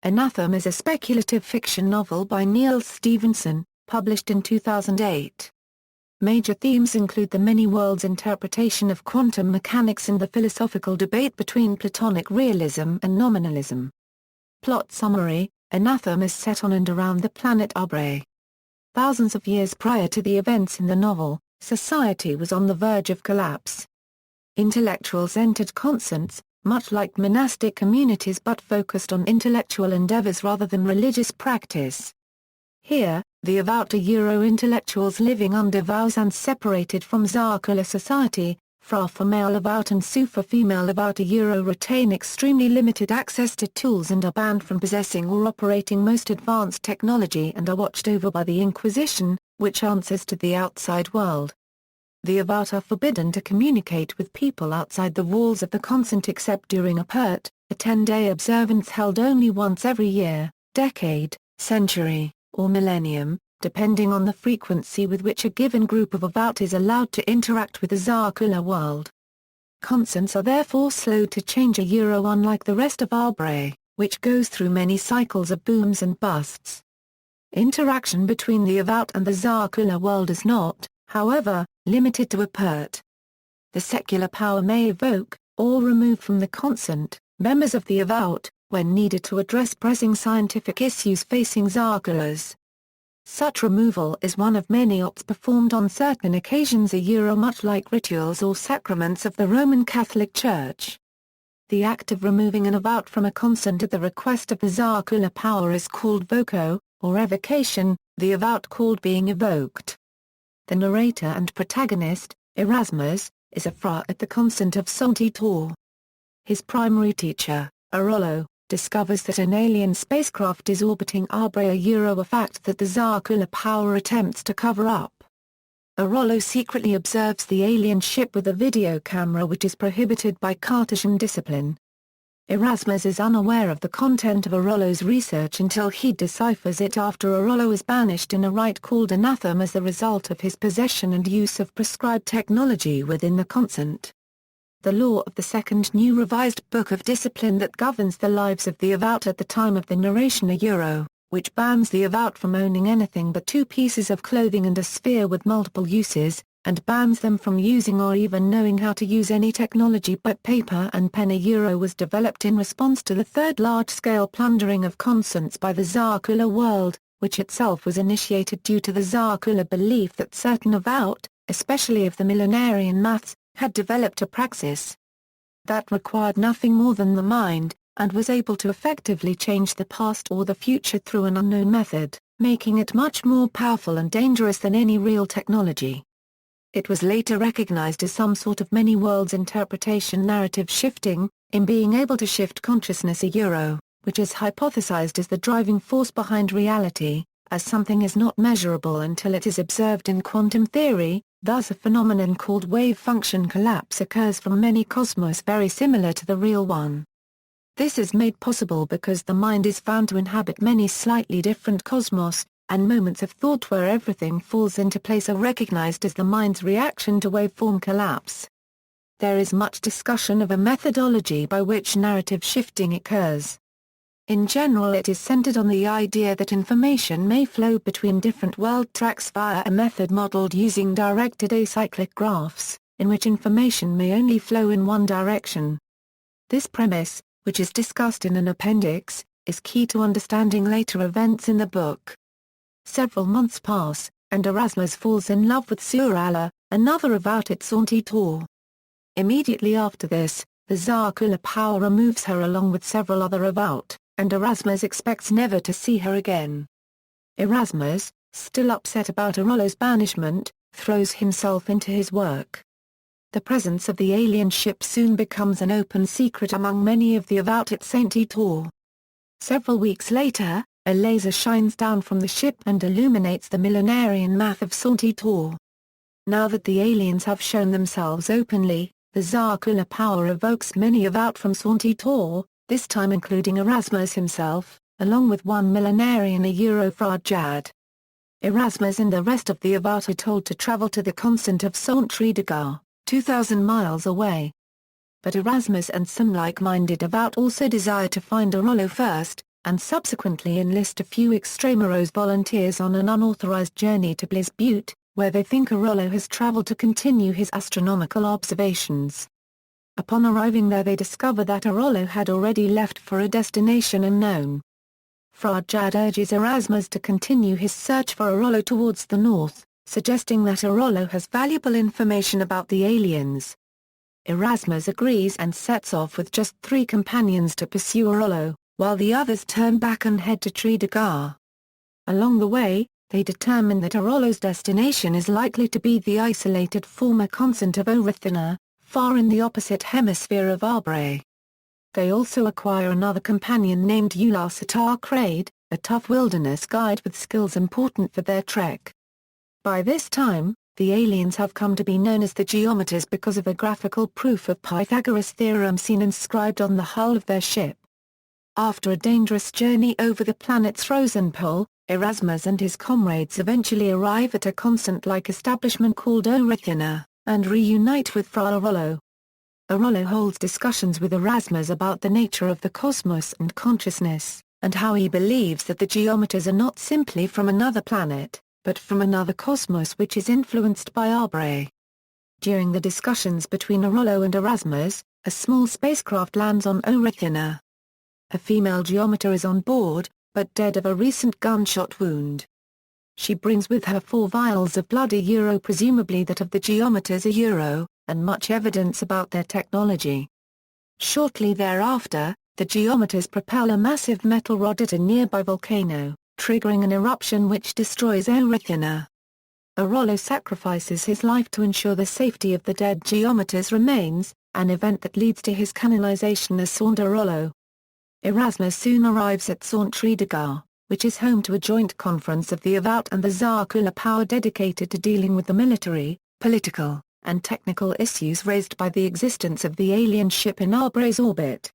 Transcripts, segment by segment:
Anathem is a speculative fiction novel by Neal Stephenson, published in 2008. Major themes include the many-worlds interpretation of quantum mechanics and the philosophical debate between Platonic realism and nominalism. Plot summary: Anathem is set on and around the planet Arbre. Thousands of years prior to the events in the novel, society was on the verge of collapse. Intellectuals entered consents, much like monastic communities, but focused on intellectual endeavors rather than religious practice. Here, the Avowed Euro-intellectuals living under vows and separated from Zarkula society, Fra for male Avowed and Su for female Avowed Euro retain extremely limited access to tools and are banned from possessing or operating most advanced technology and are watched over by the Inquisition, which answers to the outside world. The Avowed are forbidden to communicate with people outside the walls of the consent except during a PERT, a 10-day observance held only once every year, decade, century, or millennium, depending on the frequency with which a given group of Avowed is allowed to interact with the Zarkula world. Consents are therefore slow to change unlike the rest of Arbre, which goes through many cycles of booms and busts. Interaction between the Avowed and the Zarkula world is not, however, limited to a PERT. The secular power may evoke, or remove from the consent, members of the Avowed, when needed to address pressing scientific issues facing Zarkulas. Such removal is one of many opts performed on certain occasions much like rituals or sacraments of the Roman Catholic Church. The act of removing an Avowed from a consent at the request of the Zarkula power is called voco, or evocation, the Avowed called being evoked. The narrator and protagonist, Erasmus, is a Fra at the consent of Sancti Tor. His primary teacher, Arollo, discovers that an alien spacecraft is orbiting Arbre, a fact that the Zarkula power attempts to cover up. Arollo secretly observes the alien ship with a video camera, which is prohibited by Cartesian discipline. Erasmus is unaware of the content of Arollo's research until he deciphers it after Arollo is banished in a rite called Anathem as the result of his possession and use of prescribed technology within the consent. The law of the second new revised book of discipline that governs the lives of the Avowed at the time of the narration which bans the Avowed from owning anything but 2 pieces of clothing and a sphere with multiple uses, and bans them from using or even knowing how to use any technology but paper and pen. Was developed in response to the third large-scale plundering of consents by the Zarkula world, which itself was initiated due to the Zarkula belief that certain Avowed, especially of the millenarian maths, had developed a praxis that required nothing more than the mind, and was able to effectively change the past or the future through an unknown method, making it much more powerful and dangerous than any real technology. It was later recognized as some sort of many-worlds interpretation narrative shifting, in being able to shift consciousness which is hypothesized as the driving force behind reality, as something is not measurable until it is observed in quantum theory. Thus a phenomenon called wavefunction collapse occurs from many cosmos very similar to the real one. This is made possible because the mind is found to inhabit many slightly different cosmos, and moments of thought where everything falls into place are recognized as the mind's reaction to waveform collapse. There is much discussion of a methodology by which narrative shifting occurs. In general, it is centered on the idea that information may flow between different world tracks via a method modeled using directed acyclic graphs, in which information may only flow in one direction. This premise, which is discussed in an appendix, is key to understanding later events in the book. Several months pass, and Erasmus falls in love with Surala, another Avowed at Sancti Tor. Immediately after this, the Zarkula power removes her along with several other Avowed, and Erasmus expects never to see her again. Erasmus, still upset about Arollo's banishment, throws himself into his work. The presence of the alien ship soon becomes an open secret among many of the Avowed at Sancti Tor. Several weeks later, a laser shines down from the ship and illuminates the millenarian math of Sancti Tor. Now that the aliens have shown themselves openly, the Zarkula power evokes many Avowed from Sancti Tor, this time including Erasmus himself, along with one millenarian Fra Jad. Erasmus and the rest of the Avowed are told to travel to the consent of Saint-Tridegar, 2,000 miles away. But Erasmus and some like-minded Avowed also desire to find Arollo first, and subsequently enlist a few Extremorose volunteers on an unauthorized journey to Bliss Butte, where they think Arollo has traveled to continue his astronomical observations. Upon arriving there they discover that Arollo had already left for a destination unknown. Fra Jad urges Erasmus to continue his search for Arollo towards the north, suggesting that Arollo has valuable information about the aliens. Erasmus agrees and sets off with just 3 companions to pursue Arollo, while the others turn back and head to Tredegar. Along the way, they determine that Arollo's destination is likely to be the isolated former consent of Orythina, far in the opposite hemisphere of Arbre. They also acquire another companion named Ulas Crade, a tough wilderness guide with skills important for their trek. By this time, the aliens have come to be known as the Geometers because of a graphical proof of Pythagoras' theorem seen inscribed on the hull of their ship. After a dangerous journey over the planet's frozen pole, Erasmus and his comrades eventually arrive at a consent-like establishment called Orythina, and reunite with Fra Arollo. Arollo holds discussions with Erasmus about the nature of the cosmos and consciousness, and how he believes that the Geometers are not simply from another planet, but from another cosmos which is influenced by Arbre. During the discussions between Arollo and Erasmus, a small spacecraft lands on Orythina. A female Geometer is on board, but dead of a recent gunshot wound. She brings with her 4 vials of blood presumably that of the Geometers and much evidence about their technology. Shortly thereafter, the Geometers propel a massive metal rod at a nearby volcano, triggering an eruption which destroys Orythina. Arollo sacrifices his life to ensure the safety of the dead Geometers' remains, an event that leads to his canonization as Saint Arollo. Erasmus soon arrives at Saint Tredegar, which is home to a joint conference of the About and the Zarkula power dedicated to dealing with the military, political, and technical issues raised by the existence of the alien ship in Arbre's orbit.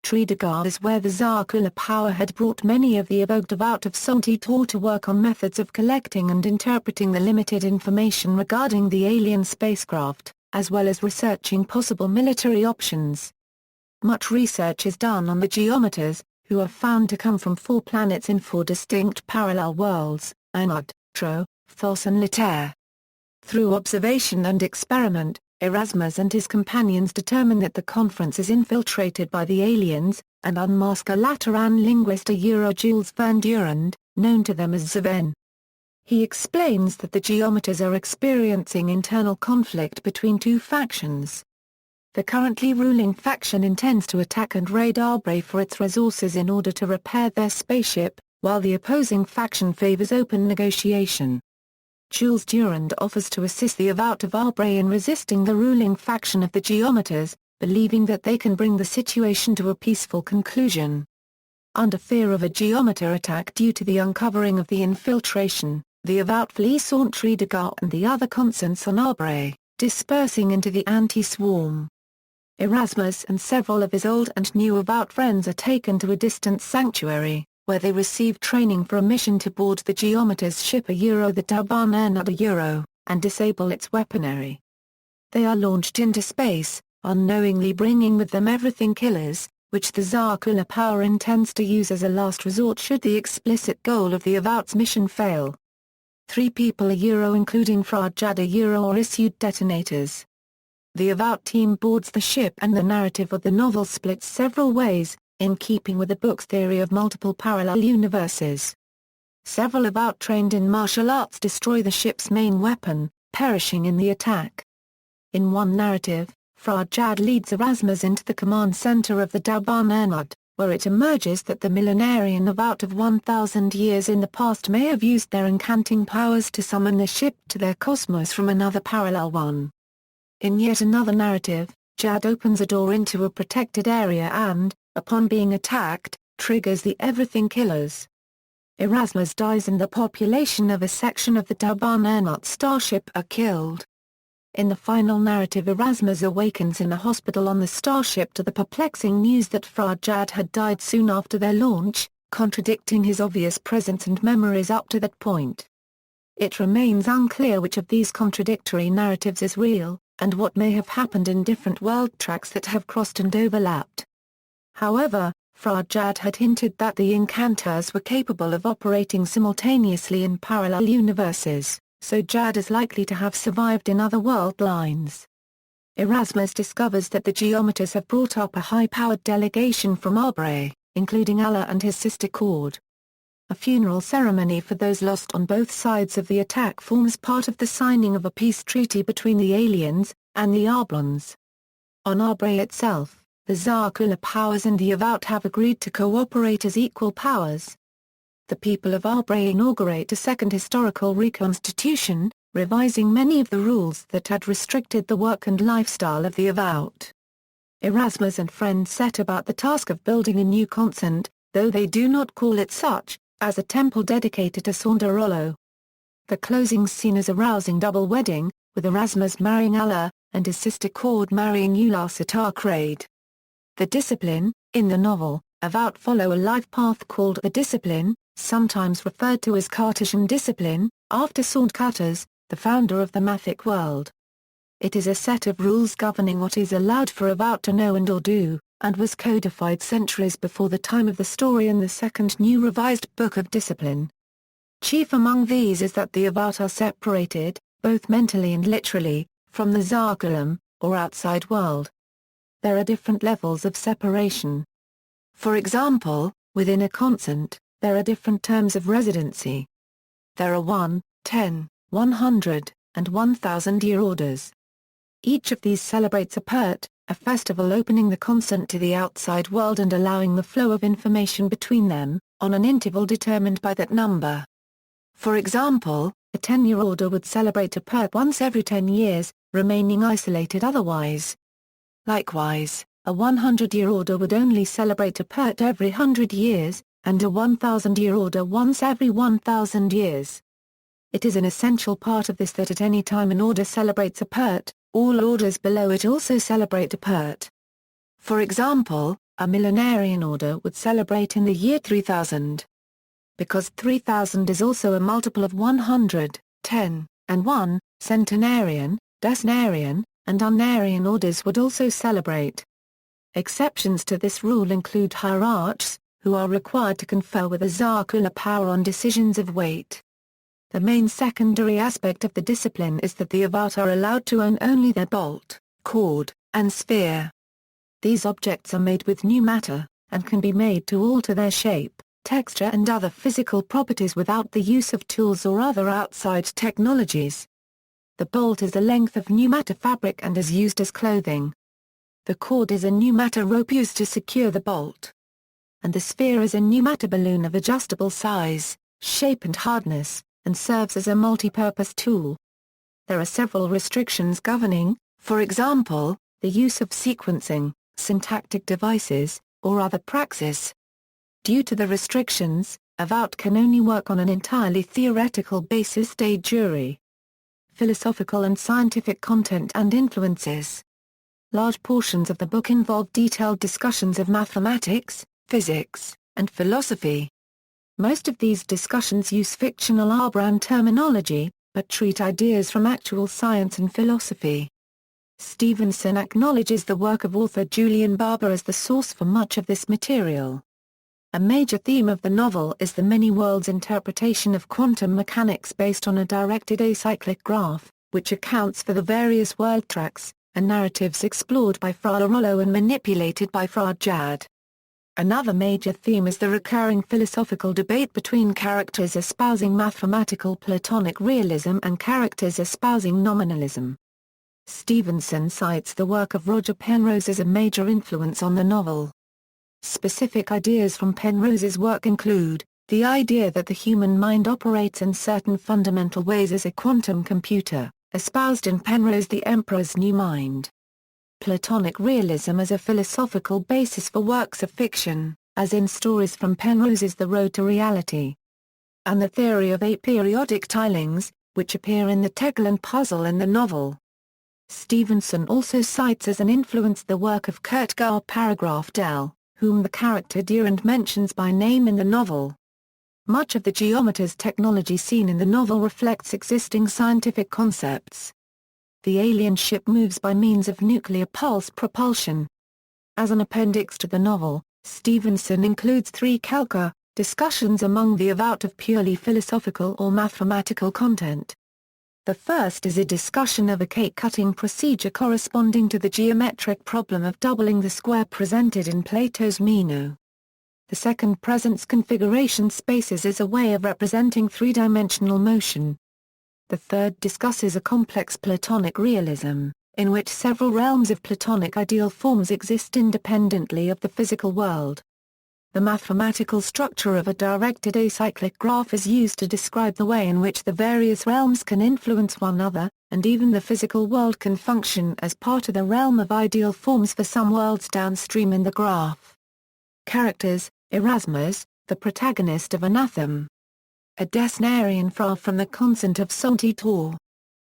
Tredegar is where the Zarkula power had brought many of the evoked About of Saint-Itor to work on methods of collecting and interpreting the limited information regarding the alien spacecraft, as well as researching possible military options. Much research is done on the Geometers, who are found to come from 4 planets in 4 distinct parallel worlds, Anad, Tro, Thos and Litaire. Through observation and experiment, Erasmus and his companions determine that the conference is infiltrated by the aliens, and unmask a Lateran linguist Jules Van Durand, known to them as Zaven. He explains that the Geometers are experiencing internal conflict between 2 factions. The currently ruling faction intends to attack and raid Arbre for its resources in order to repair their spaceship, while the opposing faction favors open negotiation. Jules Durand offers to assist the About of Arbre in resisting the ruling faction of the Geometers, believing that they can bring the situation to a peaceful conclusion. Under fear of a Geometer attack due to the uncovering of the infiltration, the About flee Saint Tredegar and the other consents on Arbre, dispersing into the anti-swarm. Erasmus and several of his old and new About friends are taken to a distant sanctuary, where they receive training for a mission to board the Geometers' ship the Daban Ernad and disable its weaponry. They are launched into space, unknowingly bringing with them everything killers, which the Zarkula power intends to use as a last resort should the explicit goal of the About's mission fail. 3 people including Fra Jad are issued detonators. The About team boards the ship and the narrative of the novel splits several ways, in keeping with the book's theory of multiple parallel universes. Several About trained in martial arts destroy the ship's main weapon, perishing in the attack. In one narrative, Fra Jad leads Erasmus into the command center of the Daban Ernad, where it emerges that the millenarian About of 1,000 years in the past may have used their incanting powers to summon the ship to their cosmos from another parallel one. In yet another narrative, Jad opens a door into a protected area and, upon being attacked, triggers the Everything Killers. Erasmus dies and the population of a section of the Daban Ernad starship are killed. In the final narrative Erasmus awakens in a hospital on the starship to the perplexing news that Fra Jad had died soon after their launch, contradicting his obvious presence and memories up to that point. It remains unclear which of these contradictory narratives is real, and what may have happened in different world tracks that have crossed and overlapped. However, Fra Jad had hinted that the incanters were capable of operating simultaneously in parallel universes, so Jad is likely to have survived in other world lines. Erasmus discovers that the geometers have brought up a high-powered delegation from Arbre, including Allah and his sister Cord. A funeral ceremony for those lost on both sides of the attack forms part of the signing of a peace treaty between the aliens and the Arblons. On Arbre itself, the Zarkula powers and the Avowed have agreed to cooperate as equal powers. The people of Arbre inaugurate a second historical reconstitution, revising many of the rules that had restricted the work and lifestyle of the Avowed. Erasmus and friends set about the task of building a new consent, though they do not call it such, as a temple dedicated to Sondarolo. The closing scene is a rousing double wedding, with Erasmus marrying Allah, and his sister Cord marrying Ularsitar. The discipline, in the novel, Avowed follow a life path called the discipline, sometimes referred to as Cartesian discipline, after Saundcuters, the founder of the Mathic world. It is a set of rules governing what is allowed for Avowed to know and or do, and was codified centuries before the time of the story in the second New Revised Book of Discipline. Chief among these is that the Avowed are separated, both mentally and literally, from the Zarkulum, or outside world. There are different levels of separation. For example, within a consent, there are different terms of residency. There are 1, 10, 100, and 1,000-year orders. Each of these celebrates a Pert, a festival opening the consent to the outside world and allowing the flow of information between them, on an interval determined by that number. For example, a 10-year order would celebrate a Pert once every 10 years, remaining isolated otherwise. Likewise, a 100-year order would only celebrate a Pert every 100 years, and a 1,000-year order once every 1,000 years. It is an essential part of this that at any time an order celebrates a Pert, all orders below it also celebrate a Pert. For example, a millenarian order would celebrate in the year 3000. Because 3000 is also a multiple of 100, 10, and 1, centenarian, decenarian, and unarian orders would also celebrate. Exceptions to this rule include hierarchs, who are required to confer with a Zarkula power on decisions of weight. The main secondary aspect of the discipline is that the Avowed are allowed to own only their bolt, cord, and sphere. These objects are made with new matter, and can be made to alter their shape, texture and other physical properties without the use of tools or other outside technologies. The bolt is a length of new matter fabric and is used as clothing. The cord is a new matter rope used to secure the bolt. And the sphere is a new matter balloon of adjustable size, shape and hardness, and serves as a multi-purpose tool. There are several restrictions governing, for example, the use of sequencing, syntactic devices, or other praxis. Due to the restrictions, Avowed can only work on an entirely theoretical basis de jure. Philosophical and scientific content and influences. Large portions of the book involve detailed discussions of mathematics, physics, and philosophy. Most of these discussions use fictional Arbran terminology, but treat ideas from actual science and philosophy. Stephenson acknowledges the work of author Julian Barber as the source for much of this material. A major theme of the novel is the many worlds interpretation of quantum mechanics based on a directed acyclic graph, which accounts for the various world tracks and narratives explored by Fra Rollo and manipulated by Fra Jad. Another major theme is the recurring philosophical debate between characters espousing mathematical Platonic realism and characters espousing nominalism. Stephenson cites the work of Roger Penrose as a major influence on the novel. Specific ideas from Penrose's work include, the idea that the human mind operates in certain fundamental ways as a quantum computer, espoused in Penrose The Emperor's New Mind. Platonic realism as a philosophical basis for works of fiction, as in stories from Penrose's The Road to Reality. And the theory of aperiodic tilings, which appear in the Tegelen puzzle in the novel. Stephenson also cites as an influence the work of Kurt Paragraph Dell, whom the character Durand mentions by name in the novel. Much of the geometer's technology seen in the novel reflects existing scientific concepts. The alien ship moves by means of nuclear pulse propulsion. As an appendix to the novel, Stephenson includes 3 calca discussions among the about of purely philosophical or mathematical content. The first is a discussion of a cake-cutting procedure corresponding to the geometric problem of doubling the square presented in Plato's Meno. The second presents configuration spaces as a way of representing three-dimensional motion. The third discusses a complex Platonic realism, in which several realms of Platonic ideal forms exist independently of the physical world. The mathematical structure of a directed acyclic graph is used to describe the way in which the various realms can influence one another, and even the physical world can function as part of the realm of ideal forms for some worlds downstream in the graph. Characters: Erasmus, the protagonist of Anathem. A Desnarian far from the consent of Soltitor.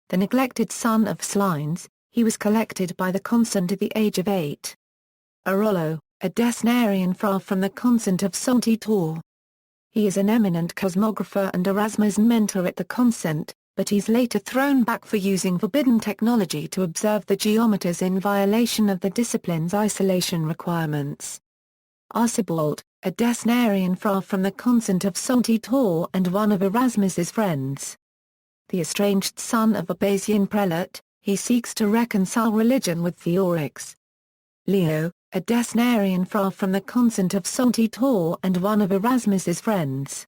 The neglected son of Slines, he was collected by the consent at the age of 8. Arollo, a Desnarian far from the consent of Soltitor. He is an eminent cosmographer and Erasmus' mentor at the consent, but he's later thrown back for using forbidden technology to observe the geometers in violation of the discipline's isolation requirements. Archibald, a Desnarian far from the consent of Soltitor and one of Erasmus's friends. The estranged son of a Bayesian prelate, he seeks to reconcile religion with theorics. Leo, a Desnarian far from the consent of Soltitor and one of Erasmus's friends.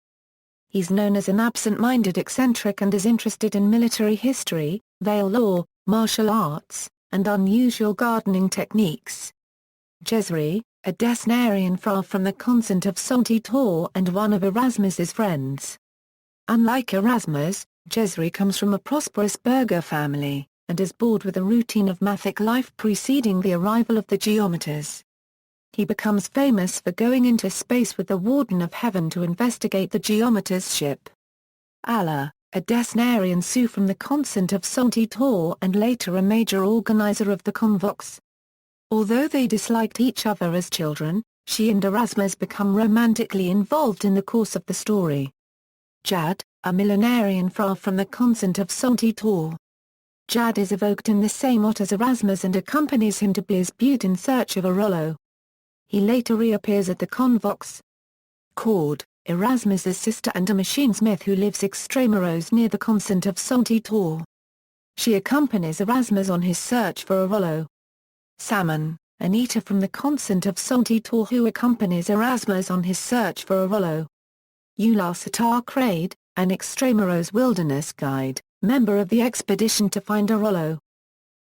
He's known as an absent-minded eccentric and is interested in military history, veil law, martial arts, and unusual gardening techniques. Jezri, a Desnarian far from the consent of Soltitor and one of Erasmus's friends. Unlike Erasmus, Jezri comes from a prosperous burgher family, and is bored with the routine of mathic life preceding the arrival of the geometers. He becomes famous for going into space with the Warden of Heaven to investigate the geometers' ship. Allah, a Desnarian Sioux from the consent of Soltitor and later a major organizer of the Convox. Although they disliked each other as children, she and Erasmus become romantically involved in the course of the story. Jad, a millenarian far from the consent of Soltitor. Jad is evoked in the same ot as Erasmus and accompanies him to Beers Butte in search of Arollo. He later reappears at the Convox. Cord, Erasmus's sister and a machinesmith who lives extramuros near the consent of Soltitor. She accompanies Erasmus on his search for Arollo. Salmon, an eater from the consent of Soltitor who accompanies Erasmus on his search for Arollo. Ulasatar Crade, an extramuros wilderness guide, member of the expedition to find Arollo.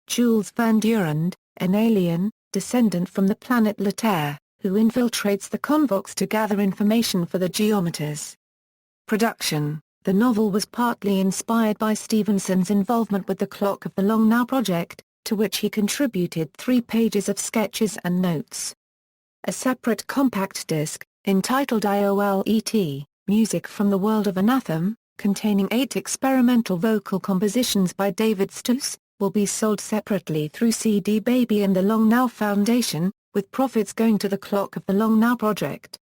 Jules Van Durand, an alien, descendant from the planet Laterre, who infiltrates the Convox to gather information for the geometers. Production: the novel was partly inspired by Stephenson's involvement with the Clock of the Long Now project, to which he contributed 3 pages of sketches and notes. A separate compact disc, entitled IOLET, Music from the World of Anathem, containing 8 experimental vocal compositions by David Stuss, will be sold separately through CD Baby and the Long Now Foundation, with profits going to the Clock of the Long Now project.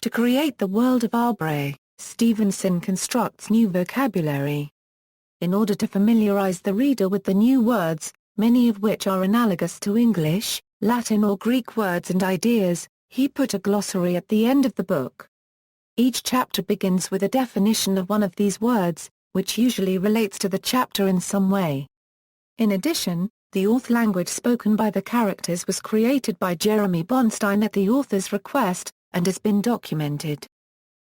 To create the world of Aubrey, Stephenson constructs new vocabulary. In order to familiarize the reader with the new words, many of which are analogous to English, Latin or Greek words and ideas, he put a glossary at the end of the book. Each chapter begins with a definition of one of these words, which usually relates to the chapter in some way. In addition, the author language spoken by the characters was created by Jeremy Bonstein at the author's request, and has been documented.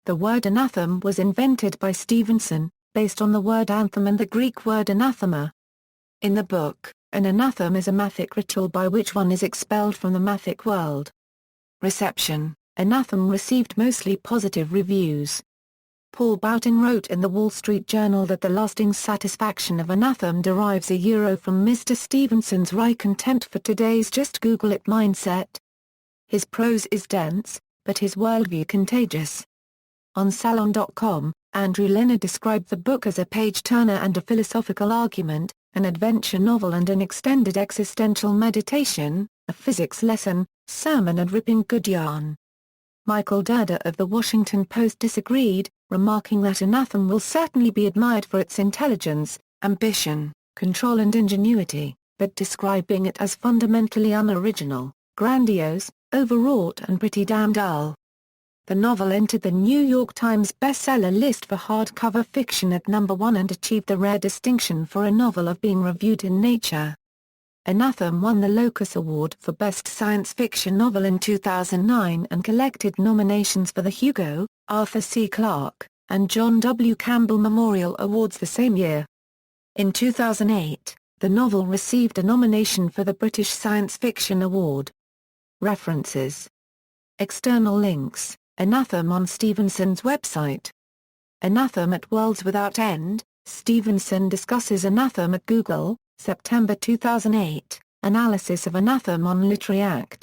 The word Anathem was invented by Stephenson, based on the word anthem and the Greek word anathema. In the book, an anathem is a mathic ritual by which one is expelled from the mathic world. Reception: Anathem received mostly positive reviews. Paul Boughton wrote in the Wall Street Journal that the lasting satisfaction of Anathem derives from Mr. Stephenson's wry contempt for today's just Google it mindset. His prose is dense, but his worldview contagious. On Salon.com, Andrew Leonard described the book as a page-turner and a philosophical argument, an adventure novel and an extended existential meditation, a physics lesson, sermon and ripping good yarn. Michael Dada of The Washington Post disagreed, remarking that Anathem will certainly be admired for its intelligence, ambition, control and ingenuity, but describing it as fundamentally unoriginal, grandiose, overwrought and pretty damn dull. The novel entered the New York Times bestseller list for hardcover fiction at number 1 and achieved the rare distinction for a novel of being reviewed in Nature. Anathem won the Locus Award for Best Science Fiction Novel in 2009 and collected nominations for the Hugo, Arthur C. Clarke, and John W. Campbell Memorial Awards the same year. In 2008, the novel received a nomination for the British Science Fiction Award. References. External links. Anathem on Stephenson's website. Anathem at Worlds Without End. Stephenson discusses Anathem at Google, September 2008. Analysis of Anathem on Literary Act.